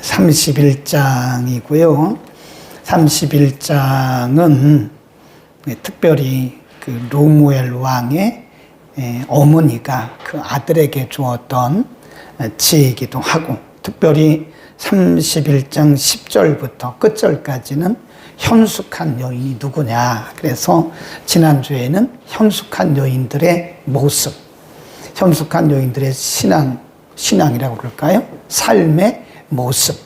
31장이고요. 31장은 특별히 그 르무엘 왕의 어머니가 그 아들에게 주었던 지혜이기도 하고, 특별히 31장 10절부터 끝절까지는 현숙한 여인이 누구냐. 그래서 지난주에는 현숙한 여인들의 모습, 현숙한 여인들의 신앙이라고 그럴까요? 삶의 모습,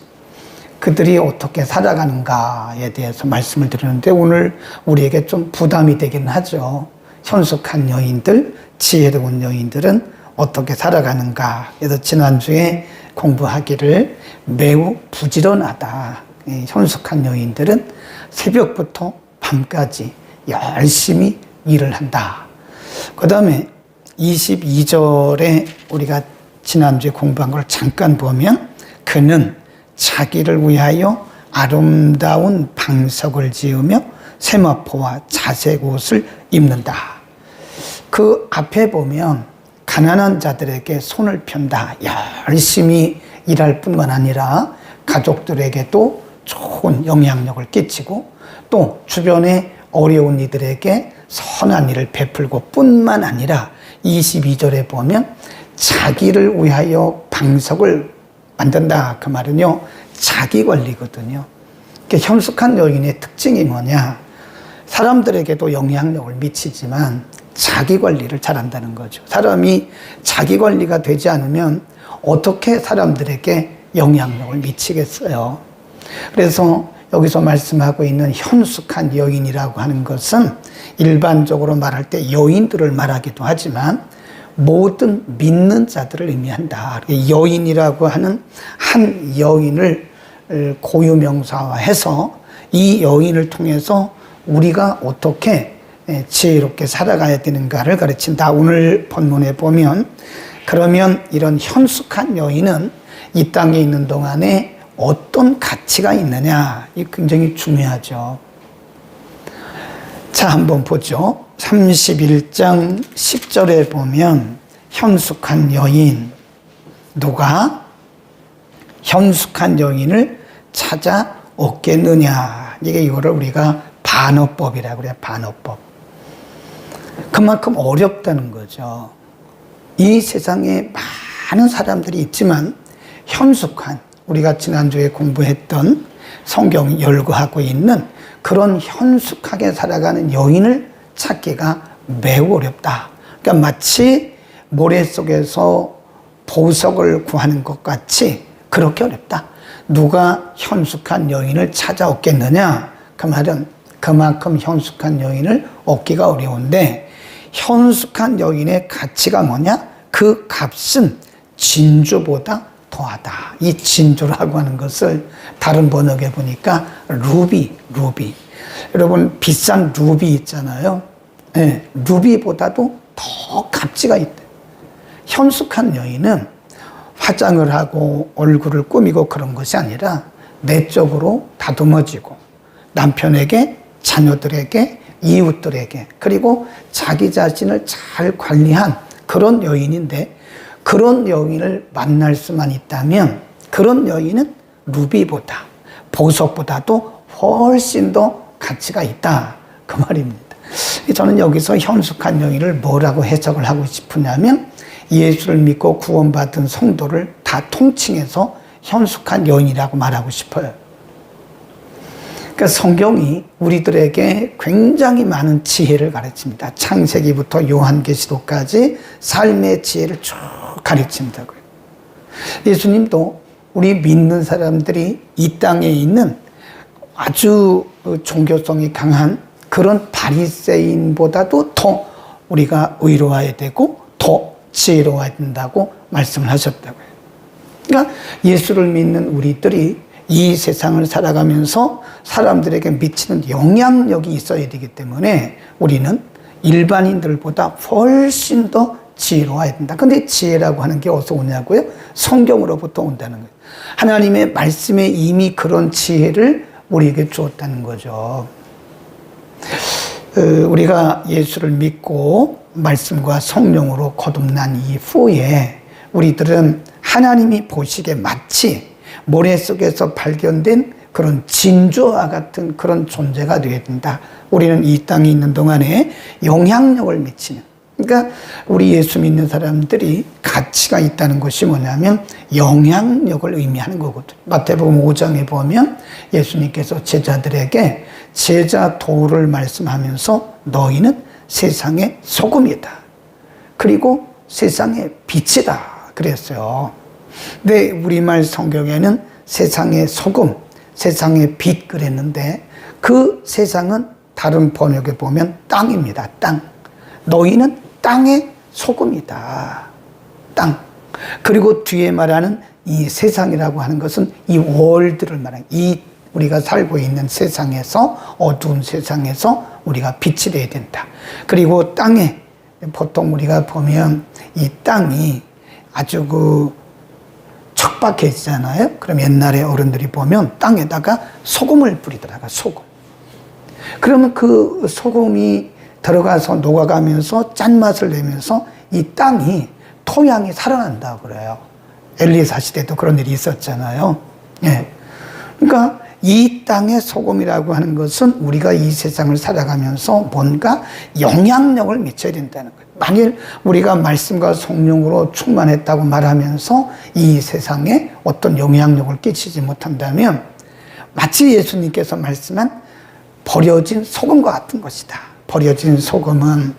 그들이 어떻게 살아가는가에 대해서 말씀을 드리는데, 오늘 우리에게 좀 부담이 되긴 하죠. 현숙한 여인들, 지혜로운 여인들은 어떻게 살아가는가. 그래서 지난주에 공부하기를 매우 부지런하다. 현숙한 여인들은 새벽부터 밤까지 열심히 일을 한다. 그 다음에 22절에 우리가 지난주에 공부한 걸 잠깐 보면, 그는 자기를 위하여 아름다운 방석을 지으며 세마포와 자색 옷을 입는다. 그 앞에 보면 가난한 자들에게 손을 편다. 열심히 일할 뿐만 아니라 가족들에게도 좋은 영향력을 끼치고, 또 주변에 어려운 이들에게 선한 일을 베풀고 뿐만 아니라 22절에 보면 자기를 위하여 방석을 만든다. 그 말은요, 자기 관리거든요. 그러니까 현숙한 여인의 특징이 뭐냐? 사람들에게도 영향력을 미치지만 자기 관리를 잘한다는 거죠. 사람이 자기 관리가 되지 않으면 어떻게 사람들에게 영향력을 미치겠어요? 그래서 여기서 말씀하고 있는 현숙한 여인이라고 하는 것은 일반적으로 말할 때 여인들을 말하기도 하지만 모든 믿는 자들을 의미한다. 여인이라고 하는 한 여인을 고유명사화해서 이 여인을 통해서 우리가 어떻게 지혜롭게 살아가야 되는가를 가르친다. 오늘 본문에 보면, 그러면 이런 현숙한 여인은 이 땅에 있는 동안에 어떤 가치가 있느냐, 이 굉장히 중요하죠. 자, 한번 보죠. 31장 10절에 보면 현숙한 여인, 누가 현숙한 여인을 찾아 얻겠느냐, 이거를 우리가 반어법이라고 그래요. 반어법. 그만큼 어렵다는 거죠. 이 세상에 많은 사람들이 있지만 현숙한, 우리가 지난주에 공부했던 성경이 열거하고 있는 그런 현숙하게 살아가는 여인을 찾기가 매우 어렵다. 그러니까 마치 모래 속에서 보석을 구하는 것 같이 그렇게 어렵다. 누가 현숙한 여인을 찾아오겠느냐? 그 말은 그만큼 현숙한 여인을 얻기가 어려운데, 현숙한 여인의 가치가 뭐냐? 그 값은 진주보다 더하다. 이 진주라고 하는 것을 다른 번역에 보니까 루비. 여러분, 비싼 루비 있잖아요. 네, 루비보다도 더 값지가 있대. 현숙한 여인은 화장을 하고 얼굴을 꾸미고 그런 것이 아니라 내적으로 다듬어지고 남편에게, 자녀들에게, 이웃들에게, 그리고 자기 자신을 잘 관리한 그런 여인인데, 그런 여인을 만날 수만 있다면 그런 여인은 루비보다, 보석보다도 훨씬 더 가치가 있다. 그 말입니다. 저는 여기서 현숙한 여인을 뭐라고 해석을 하고 싶으냐면, 예수를 믿고 구원받은 성도를 다 통칭해서 현숙한 여인이라고 말하고 싶어요. 그러니까 성경이 우리들에게 굉장히 많은 지혜를 가르칩니다. 창세기부터 요한계시록까지 삶의 지혜를 쭉 가르친다고요. 예수님도 우리 믿는 사람들이 이 땅에 있는 아주 종교성이 강한 그런 바리새인보다도 더 우리가 의로워야 되고 더 지혜로워야 된다고 말씀을 하셨다고요. 그러니까 예수를 믿는 우리들이 이 세상을 살아가면서 사람들에게 미치는 영향력이 있어야 되기 때문에 우리는 일반인들보다 훨씬 더 지혜로워야 된다. 근데 지혜라고 하는 게 어디서 오냐고요? 성경으로부터 온다는 거예요. 하나님의 말씀에 이미 그런 지혜를 우리에게 주었다는 거죠. 우리가 예수를 믿고 말씀과 성령으로 거듭난 이후에 우리들은 하나님이 보시기에 마치 모래 속에서 발견된 그런 진주와 같은 그런 존재가 되어야 된다. 우리는 이 땅에 있는 동안에 영향력을 미치는, 그러니까 우리 예수 믿는 사람들이 가치가 있다는 것이 뭐냐면 영향력을 의미하는 거거든요. 마태복음 5장에 보면 예수님께서 제자들에게 제자 도를 말씀하면서 너희는 세상의 소금이다. 그리고 세상의 빛이다. 그랬어요. 근데 우리말 성경에는 세상의 소금, 세상의 빛 그랬는데 그 세상은 다른 번역에 보면 땅입니다. 땅. 너희는 땅의 소금이다. 땅. 그리고 뒤에 말하는 이 세상이라고 하는 것은 이 월드를 말하는, 이 우리가 살고 있는 세상에서, 어두운 세상에서 우리가 빛이 되어야 된다. 그리고 땅에 보통 우리가 보면 이 땅이 아주 척박해지잖아요. 그럼 옛날에 어른들이 보면 땅에다가 소금을 뿌리더라고요. 소금. 그러면 그 소금이 들어가서 녹아가면서 짠맛을 내면서 이 땅이 토양이 살아난다고 그래요. 엘리사 시대도 그런 일이 있었잖아요. 예. 그러니까 이 땅의 소금이라고 하는 것은 우리가 이 세상을 살아가면서 뭔가 영향력을 미쳐야 된다는 거예요. 만일 우리가 말씀과 성령으로 충만했다고 말하면서 이 세상에 어떤 영향력을 끼치지 못한다면 마치 예수님께서 말씀한 버려진 소금과 같은 것이다. 버려진 소금은,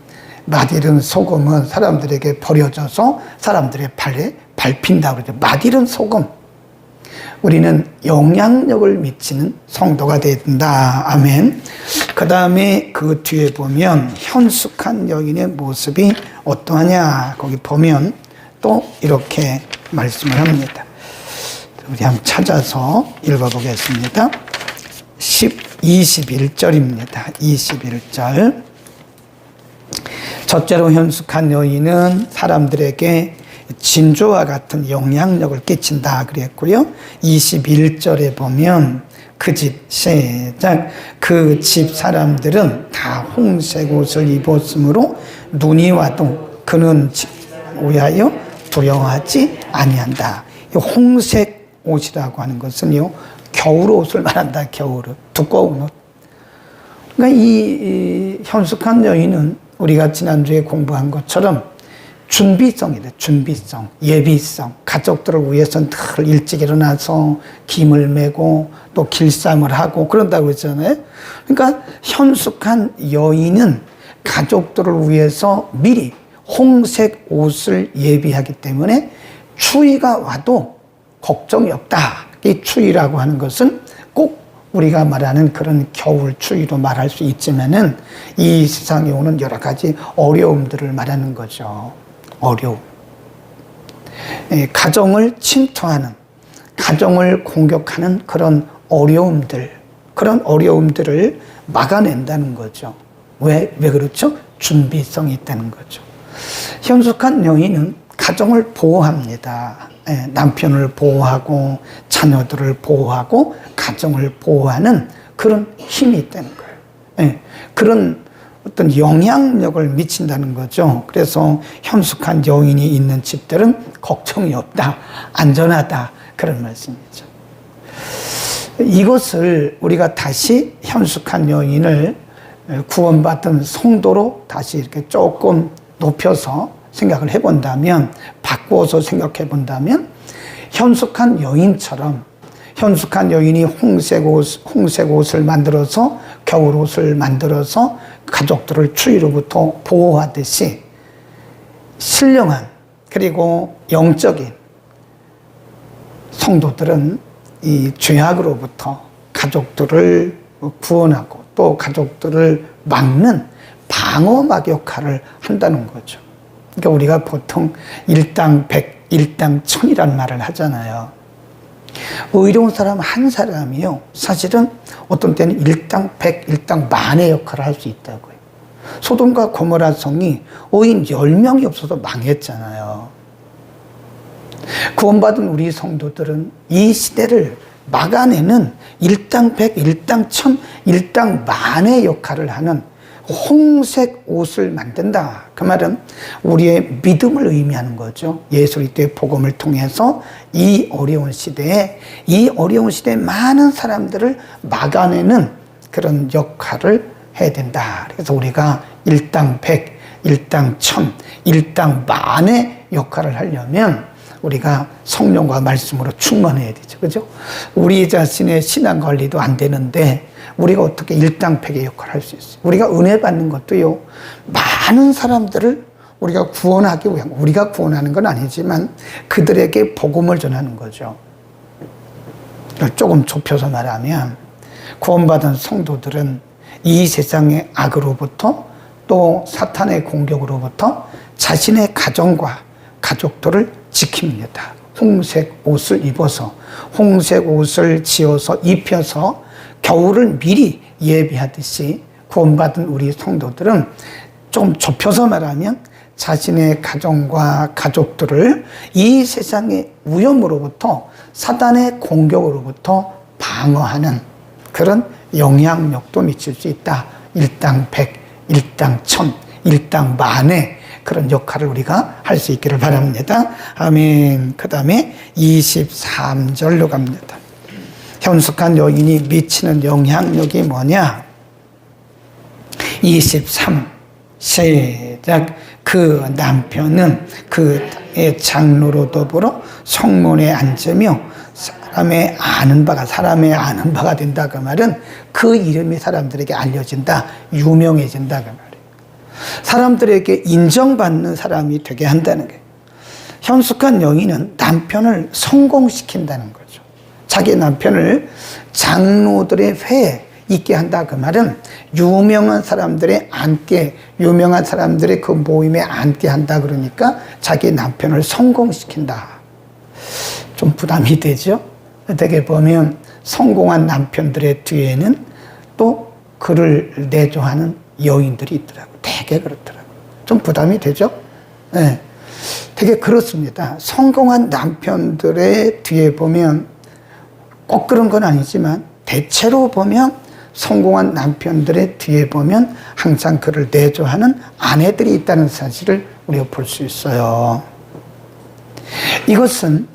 맛있는 소금은 사람들에게 버려져서 사람들의 발에 밟힌다고 그러죠. 맛있는 소금. 우리는 영향력을 미치는 성도가 되어야 된다. 아멘. 그 다음에 그 뒤에 보면 현숙한 여인의 모습이 어떠하냐. 거기 보면 또 이렇게 말씀을 합니다. 우리 한번 찾아서 읽어보겠습니다. 21절입니다. 21절. 첫째로 현숙한 여인은 사람들에게 진주와 같은 영향력을 끼친다 그랬고요. 21절에 보면 그 집, 시작. 그 집 사람들은 다 홍색 옷을 입었으므로 눈이 와도 그는 위하여 두려워하지 아니한다. 이 홍색 옷이라고 하는 것은요, 겨울 옷을 말한다. 겨울 옷, 두꺼운 옷. 그러니까 이 현숙한 여인은 우리가 지난주에 공부한 것처럼 준비성이다. 준비성, 예비성. 가족들을 위해서 늘 일찍 일어나서 김을 메고 또 길쌈을 하고 그런다고 했잖아요. 그러니까 현숙한 여인은 가족들을 위해서 미리 홍색 옷을 예비하기 때문에 추위가 와도 걱정이 없다. 이 추위라고 하는 것은 꼭 우리가 말하는 그런 겨울 추위로 말할 수 있지만은 이 세상에 오는 여러 가지 어려움들을 말하는 거죠. 어려움. 가정을 침투하는, 가정을 공격하는 그런 어려움들을 막아낸다는 거죠. 왜 그렇죠? 준비성이 있다는 거죠. 현숙한 여인은 가정을 보호합니다. 남편을 보호하고 자녀들을 보호하고 가정을 보호하는 그런 힘이 있다는 거예요. 그런 어떤 영향력을 미친다는 거죠. 그래서 현숙한 여인이 있는 집들은 걱정이 없다, 안전하다, 그런 말씀이죠. 이것을 우리가 다시 현숙한 여인을 구원받은 성도로 다시 이렇게 조금 높여서 생각을 해본다면, 바꾸어서 생각해 본다면, 현숙한 여인처럼, 현숙한 여인이 홍색 옷을 만들어서, 겨울 옷을 만들어서 가족들을 추위로부터 보호하듯이 신령한, 그리고 영적인 성도들은 이 죄악으로부터 가족들을 구원하고 또 가족들을 막는 방어막 역할을 한다는 거죠. 그러니까 우리가 보통 일당 백, 일당 천이란 말을 하잖아요. 의로운 사람 한 사람이요, 사실은 어떤 때는 일당 백, 일당 만의 역할을 할 수 있다고요. 소돔과 고모라 성이 의인 10명이 없어서 망했잖아요. 구원받은 우리 성도들은 이 시대를 막아내는 일당 백, 일당 천, 일당 만의 역할을 하는 홍색 옷을 만든다. 그 말은 우리의 믿음을 의미하는 거죠. 예수 그리스도의 복음을 통해서 이 어려운 시대에 많은 사람들을 막아내는 그런 역할을 해야 된다. 그래서 우리가 일당 100, 일당 1000, 일당 만의 역할을 하려면 우리가 성령과 말씀으로 충만해야 되죠. 그죠? 우리 자신의 신앙 관리도 안 되는데 우리가 어떻게 일당 100의 역할을 할 수 있어요? 우리가 은혜 받는 것도요, 많은 사람들을 우리가 구원하기 위한, 우리가 구원하는 건 아니지만 그들에게 복음을 전하는 거죠. 조금 좁혀서 말하면 구원받은 성도들은 이 세상의 악으로부터 또 사탄의 공격으로부터 자신의 가정과 가족들을 지킵니다. 홍색 옷을 입어서, 홍색 옷을 지어서 입혀서 겨울을 미리 예비하듯이 구원받은 우리 성도들은 좀 좁혀서 말하면 자신의 가정과 가족들을 이 세상의 위험으로부터, 사단의 공격으로부터 방어하는 그런 영향력도 미칠 수 있다. 일당 100, 일당 1000, 일당 만의 그런 역할을 우리가 할 수 있기를 바랍니다. 아멘. 그 다음에 23절로 갑니다. 현숙한 여인이 미치는 영향력이 뭐냐? 23 시작. 그 남편은 그의 장로로 더불어 성문에 앉으며 사람의 아는 바가 된다. 그 말은 그 이름이 사람들에게 알려진다, 유명해진다. 그 말이에요. 사람들에게 인정받는 사람이 되게 한다는 거예요. 현숙한 여인은 남편을 성공시킨다는 거죠. 자기 남편을 장로들의 회에 있게 한다. 그 말은 유명한 사람들의 그 모임에 앉게 한다. 그러니까 자기 남편을 성공시킨다. 좀 부담이 되죠? 되게 보면 성공한 남편들의 뒤에는 또 그를 내조하는 여인들이 있더라고요. 되게 그렇더라고요. 좀 부담이 되죠? 네. 되게 그렇습니다. 성공한 남편들의 뒤에 보면 꼭 그런 건 아니지만 대체로 보면 성공한 남편들의 뒤에 보면 항상 그를 내조하는 아내들이 있다는 사실을 우리가 볼 수 있어요. 이것은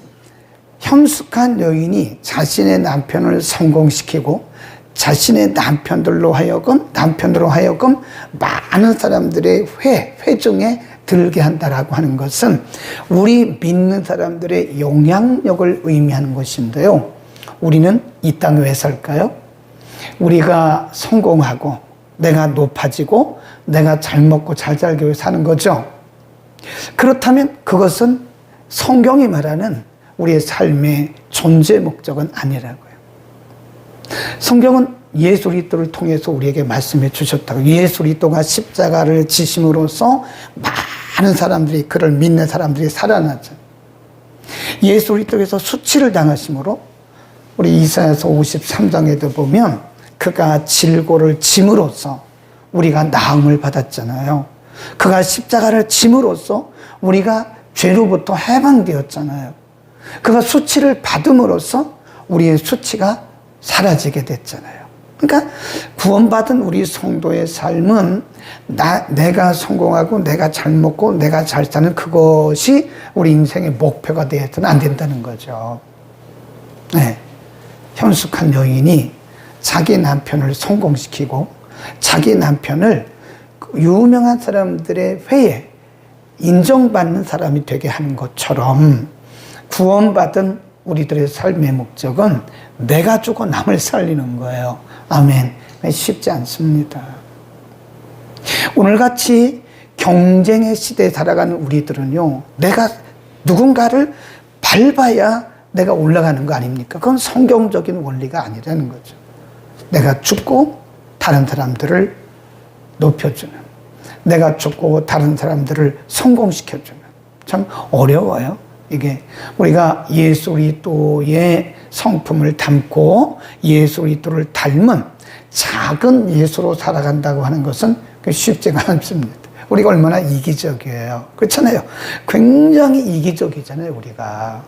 현숙한 여인이 자신의 남편을 성공시키고 자신의 남편으로 하여금 많은 사람들의 회중에 들게 한다라고 하는 것은 우리 믿는 사람들의 영향력을 의미하는 것인데요. 우리는 이 땅에 왜 살까요? 우리가 성공하고 내가 높아지고 내가 잘 먹고 잘 살기 위해 사는 거죠. 그렇다면 그것은 성경이 말하는 우리의 삶의 존재 목적은 아니라고요. 성경은 예수 그리스도를 통해서 우리에게 말씀해 주셨다고. 예수 그리스도가 십자가를 지심으로써 많은 사람들이, 그를 믿는 사람들이 살아나죠. 예수 그리스도께서 수치를 당하심으로 우리 이사야서 53장에도 보면 그가 질고를 짐으로써 우리가 나음을 받았잖아요. 그가 십자가를 짐으로써 우리가 죄로부터 해방되었잖아요. 그가 수치를 받음으로써 우리의 수치가 사라지게 됐잖아요. 그러니까 구원받은 우리 성도의 삶은 내가 성공하고 내가 잘 먹고 내가 잘 사는 그것이 우리 인생의 목표가 되어서는 안 된다는 거죠. 네. 현숙한 여인이 자기 남편을 성공시키고 자기 남편을 유명한 사람들의 회에 인정받는 사람이 되게 하는 것처럼 구원받은 우리들의 삶의 목적은 내가 죽고 남을 살리는 거예요. 아멘. 쉽지 않습니다. 오늘같이 경쟁의 시대에 살아가는 우리들은요, 내가 누군가를 밟아야 내가 올라가는 거 아닙니까? 그건 성경적인 원리가 아니라는 거죠. 내가 죽고 다른 사람들을 높여주는, 내가 죽고 다른 사람들을 성공시켜주는, 참 어려워요. 이게 우리가 예수 그리스도의 성품을 담고 예수 그리스도를 닮은 작은 예수로 살아간다고 하는 것은 쉽지가 않습니다. 우리가 얼마나 이기적이에요. 그렇잖아요. 굉장히 이기적이잖아요, 우리가.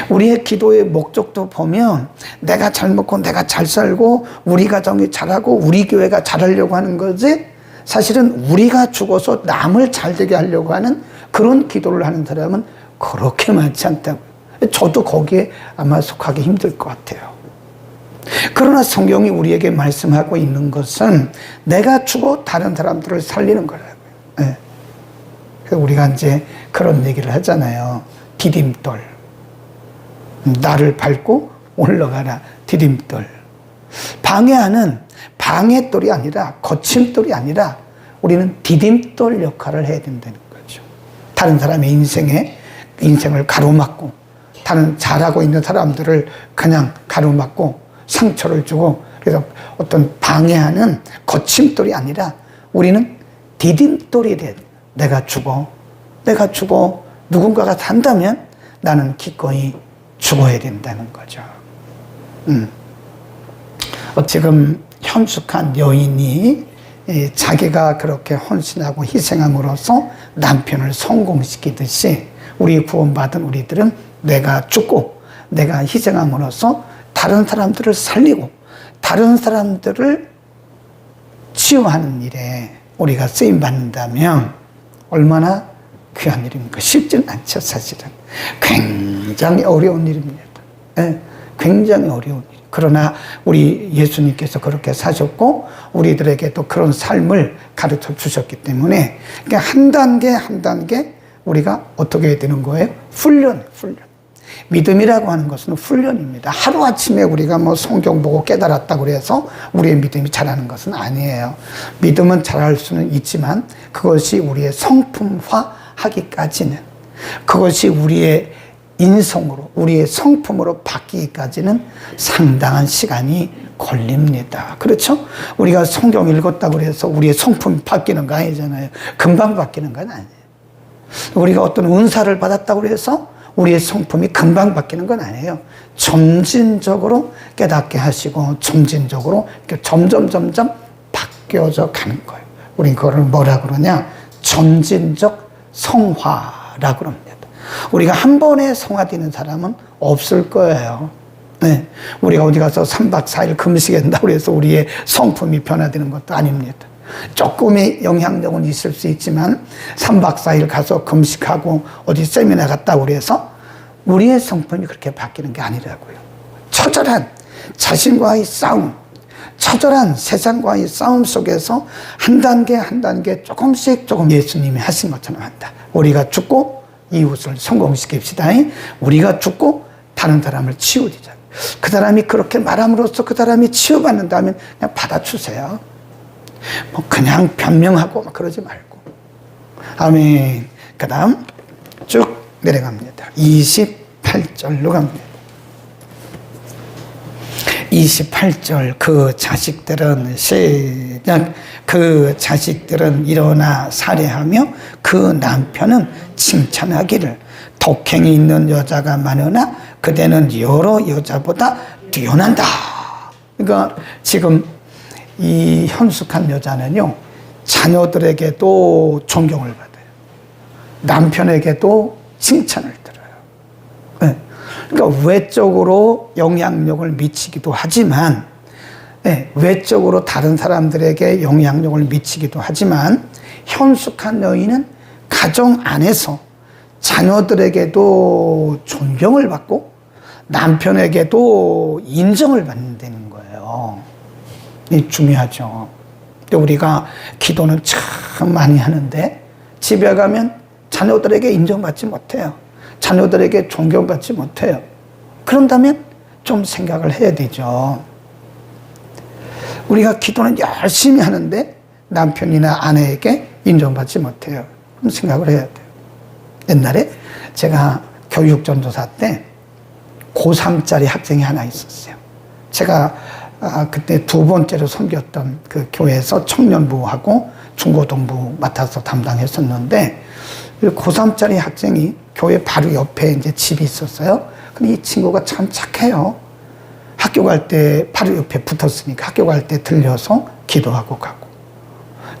우리의 기도의 목적도 보면 내가 잘 먹고 내가 잘 살고 우리 가정이 잘하고 우리 교회가 잘하려고 하는 거지, 사실은 우리가 죽어서 남을 잘되게 하려고 하는 그런 기도를 하는 사람은 그렇게 많지 않다고요. 저도 거기에 아마 속하기 힘들 것 같아요. 그러나 성경이 우리에게 말씀하고 있는 것은 내가 죽어 다른 사람들을 살리는 거라고요. 네. 그래서 우리가 이제 그런 얘기를 하잖아요. 디딤돌. 나를 밟고 올라가라. 디딤돌. 방해하는 방해돌이 아니라, 거침돌이 아니라 우리는 디딤돌 역할을 해야 된다는 거죠. 다른 사람의 인생을 가로막고, 다른 잘하고 있는 사람들을 그냥 가로막고 상처를 주고, 그래서 어떤 방해하는 거침돌이 아니라 우리는 디딤돌이 돼야 돼. 내가 죽어 누군가가 산다면 나는 기꺼이 죽어야 된다는 거죠. 지금 현숙한 여인이 자기가 그렇게 헌신하고 희생함으로써 남편을 성공시키듯이, 우리 구원받은 우리들은 내가 죽고 내가 희생함으로써 다른 사람들을 살리고 다른 사람들을 치유하는 일에 우리가 쓰임받는다면 얼마나 귀한 일입니까? 쉽지는 않죠, 사실은. 굉장히 어려운 일입니다. 네, 굉장히 어려운 일. 그러나 우리 예수님께서 그렇게 사셨고 우리들에게도 그런 삶을 가르쳐 주셨기 때문에, 그러니까 한 단계 한 단계 우리가 어떻게 해야 되는 거예요? 훈련. 믿음이라고 하는 것은 훈련입니다. 하루아침에 우리가 뭐 성경 보고 깨달았다고 그래서 우리의 믿음이 자라는 것은 아니에요. 믿음은 자랄 수는 있지만 그것이 우리의 성품화하기까지는, 그것이 우리의 인성으로, 우리의 성품으로 바뀌기까지는 상당한 시간이 걸립니다. 그렇죠? 우리가 성경 읽었다고 해서 우리의 성품이 바뀌는 거 아니잖아요. 금방 바뀌는 건 아니에요. 우리가 어떤 은사를 받았다고 해서 우리의 성품이 금방 바뀌는 건 아니에요. 점진적으로 깨닫게 하시고 점진적으로 점점 바뀌어져 가는 거예요. 우린 그걸 뭐라 그러냐? 점진적 성화라고 합니다. 우리가 한 번에 성화되는 사람은 없을 거예요. 네. 우리가 어디 가서 3박 4일 금식한다고 해서 우리의 성품이 변화되는 것도 아닙니다. 조금의 영향력은 있을 수 있지만 3박 4일 가서 금식하고 어디 세미나 갔다고 해서 우리의 성품이 그렇게 바뀌는 게 아니라고요. 처절한 자신과의 싸움, 처절한 세상과의 싸움 속에서 한 단계 한 단계 조금씩 예수님이 하신 것처럼 한다. 우리가 죽고 이웃을 성공시킵시다. 우리가 죽고 다른 사람을 치유하자. 그 사람이 그렇게 말함으로써 그 사람이 치유받는다면 그냥 받아주세요. 뭐 그냥 변명하고 막 그러지 말고. 아멘. 그 다음 쭉 내려갑니다. 28절로 갑니다. 28절. 그 자식들은 일어나 살해하며 그 남편은 칭찬하기를 독행이 있는 여자가 많으나 그대는 여러 여자보다 뛰어난다. 그러니까 지금 이 현숙한 여자는요, 자녀들에게도 존경을 받아요. 남편에게도 칭찬을 들어요. 네. 그러니까 외적으로 영향력을 미치기도 하지만, 네, 외적으로 다른 사람들에게 영향력을 미치기도 하지만, 현숙한 여인은 가정 안에서 자녀들에게도 존경을 받고 남편에게도 인정을 받는다는 거예요. 이 중요하죠. 근데 우리가 기도는 참 많이 하는데 집에 가면 자녀들에게 인정받지 못해요. 자녀들에게 존경받지 못해요. 그런다면 좀 생각을 해야 되죠. 우리가 기도는 열심히 하는데 남편이나 아내에게 인정받지 못해요. 그럼 생각을 해야 돼요. 옛날에 제가 교육전도사 때 고3짜리 학생이 하나 있었어요. 제가 그때 두 번째로 섬겼던 그 교회에서 청년부하고 중고등부 맡아서 담당했었는데, 고3짜리 학생이 교회 바로 옆에 이제 집이 있었어요. 근데 이 친구가 참 착해요. 학교 갈 때 바로 옆에 붙었으니까 학교 갈 때 들려서 기도하고 가고,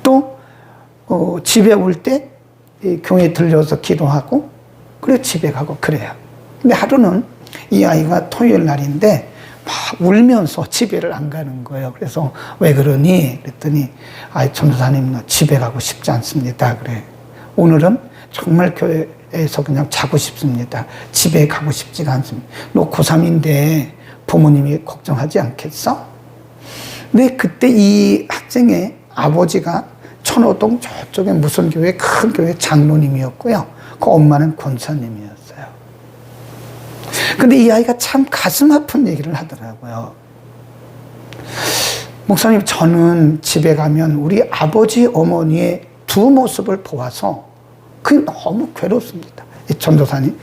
또 집에 올 때 교회 들려서 기도하고, 그래 집에 가고 그래요. 근데 하루는 이 아이가 토요일 날인데 막 울면서 집에를 안 가는 거예요. 그래서 왜 그러니? 그랬더니 전도사님 집에 가고 싶지 않습니다. 그래. 오늘은 정말 교회에서 그냥 자고 싶습니다. 집에 가고 싶지가 않습니다. 너 고3인데 부모님이 걱정하지 않겠어? 근데 그때 이 학생의 아버지가 천호동 저쪽에 무슨 교회, 큰 교회 장로님이었고요. 그 엄마는 권사님이었어요. 근데 이 아이가 참 가슴 아픈 얘기를 하더라고요. 목사님, 저는 집에 가면 우리 아버지, 어머니의 두 모습을 보아서 그게 너무 괴롭습니다. 전도사님,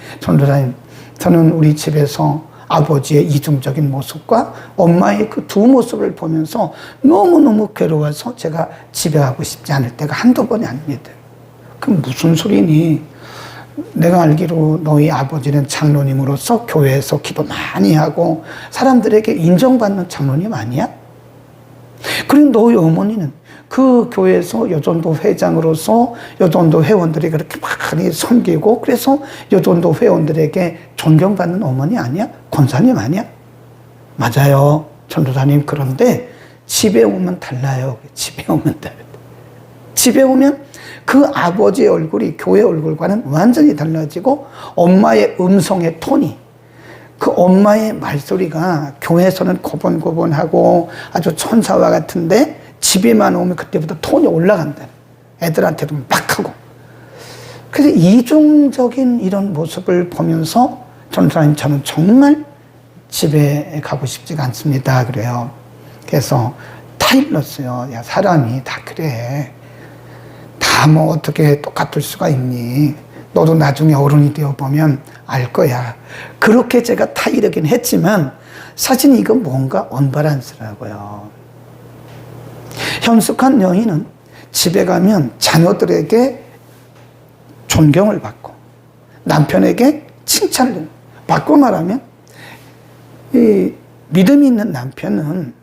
저는 우리 집에서 아버지의 이중적인 모습과 엄마의 그 두 모습을 보면서 너무너무 괴로워서 제가 집에 가고 싶지 않을 때가 한두 번이 아닙니다. 그럼 무슨 소리니? 내가 알기로 너희 아버지는 장로님으로서 교회에서 기도 많이 하고 사람들에게 인정받는 장로님 아니야? 그리고 너희 어머니는 그 교회에서 여전도 회장으로서 여전도 회원들이 그렇게 많이 섬기고 그래서 여전도 회원들에게 존경받는 어머니 아니야? 권사님 아니야? 맞아요, 전도사님. 그런데 집에 오면 달라요. 집에 오면 달라요. 집에 오면 그 아버지의 얼굴이 교회 얼굴과는 완전히 달라지고 엄마의 음성의 톤이, 그 엄마의 말소리가 교회에서는 고분고분하고 아주 천사와 같은데 집에만 오면 그때부터 톤이 올라간다. 애들한테도 막 하고. 그래서 이중적인 이런 모습을 보면서 전도사님, 저는 정말 집에 가고 싶지가 않습니다. 그래요. 그래서 타일렀어요. 야, 사람이 다 그래. 다 뭐 어떻게 똑같을 수가 있니? 너도 나중에 어른이 되어보면 알 거야. 그렇게 제가 타이르긴 했지만 사실 이건 뭔가 언밸런스라고요. 현숙한 여인은 집에 가면 자녀들에게 존경을 받고 남편에게 칭찬을 받고 말하면, 이 믿음이 있는 남편은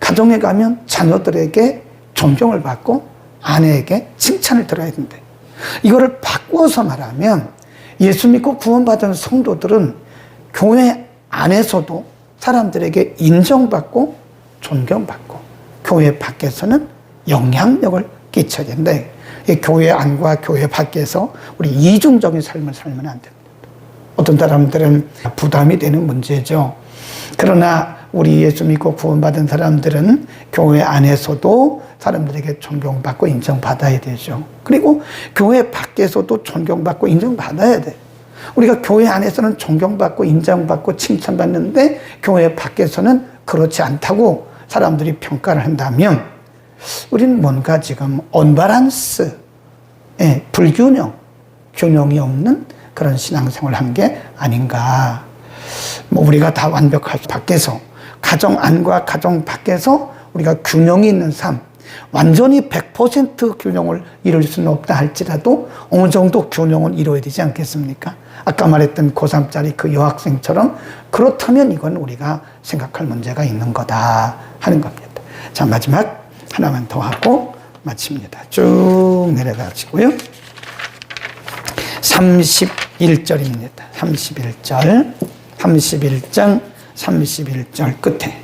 가정에 가면 자녀들에게 존경을 받고 아내에게 칭찬을 들어야 된대. 이거를 바꾸어서 말하면 예수 믿고 구원받은 성도들은 교회 안에서도 사람들에게 인정받고 존경받고 교회 밖에서는 영향력을 끼쳐야 된다. 교회 안과 교회 밖에서 우리 이중적인 삶을 살면 안 됩니다. 어떤 사람들은 부담이 되는 문제죠. 그러나 우리 예수 믿고 구원받은 사람들은 교회 안에서도 사람들에게 존경받고 인정받아야 되죠. 그리고 교회 밖에서도 존경받고 인정받아야 돼. 우리가 교회 안에서는 존경받고 인정받고 칭찬받는데 교회 밖에서는 그렇지 않다고 사람들이 평가를 한다면 우리는 뭔가 지금 언밸런스, 불균형, 균형이 없는 그런 신앙생활을 한 게 아닌가. 뭐 우리가 다 완벽할 밖에서, 가정 안과 가정 밖에서 우리가 균형이 있는 삶, 완전히 100% 균형을 이룰 수는 없다 할지라도 어느 정도 균형은 이루어야 되지 않겠습니까? 아까 말했던 고3짜리 그 여학생처럼 그렇다면 이건 우리가 생각할 문제가 있는 거다 하는 겁니다. 자, 마지막 하나만 더 하고 마칩니다. 쭉 내려가시고요. 31절입니다. 31절. 31장 31절 끝에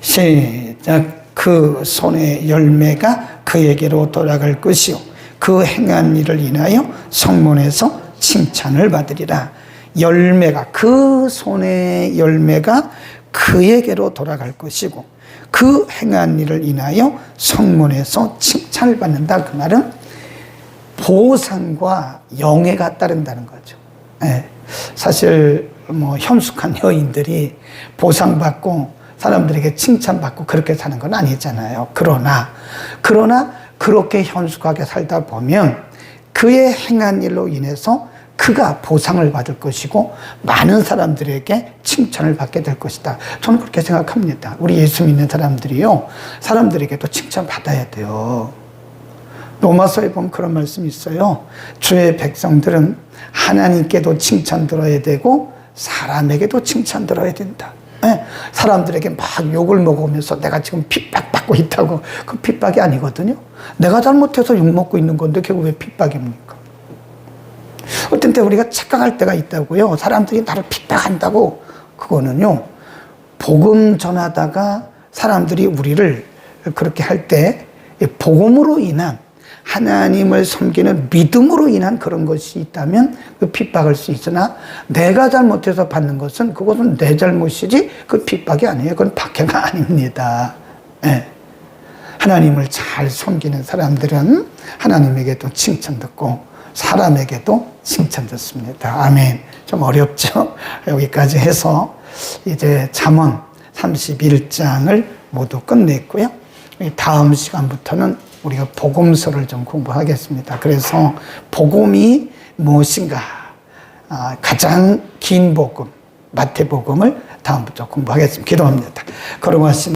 시작. 그 손의 열매가 그에게로 돌아갈 것이요 그 행한 일을 인하여 성문에서 칭찬을 받으리라. 열매가, 그 손의 열매가 그에게로 돌아갈 것이고 그 행한 일을 인하여 성문에서 칭찬을 받는다. 그 말은 보상과 영예가 따른다는 거죠. 사실 뭐 현숙한 여인들이 보상받고 사람들에게 칭찬받고 그렇게 사는 건 아니잖아요. 그러나 그렇게 현숙하게 살다 보면 그의 행한 일로 인해서 그가 보상을 받을 것이고 많은 사람들에게 칭찬을 받게 될 것이다. 저는 그렇게 생각합니다. 우리 예수 믿는 사람들이요, 사람들에게도 칭찬받아야 돼요. 로마서에 보면 그런 말씀이 있어요. 주의 백성들은 하나님께도 칭찬 들어야 되고 사람에게도 칭찬 들어야 된다. 사람들에게 막 욕을 먹으면서 내가 지금 핍박받고 있다고, 그 핍박이 아니거든요. 내가 잘못해서 욕먹고 있는 건데 그게 왜 핍박입니까? 어떤 때 우리가 착각할 때가 있다고요. 사람들이 나를 핍박한다고. 그거는요, 복음 전하다가 사람들이 우리를 그렇게 할 때 복음으로 인한, 하나님을 섬기는 믿음으로 인한 그런 것이 있다면 그 핍박할 수 있으나, 내가 잘못해서 받는 것은 그것은 내 잘못이지 그 핍박이 아니에요. 그건 박해가 아닙니다. 네. 하나님을 잘 섬기는 사람들은 하나님에게도 칭찬 듣고 사람에게도 칭찬 듣습니다. 아멘. 좀 어렵죠? 여기까지 해서 이제 잠언 31장을 모두 끝냈고요. 다음 시간부터는 우리가 복음서를 좀 공부하겠습니다. 그래서 복음이 무엇인가, 가장 긴 복음, 마태복음을 다음부터 공부하겠습니다. 기도합니다. 걸어가신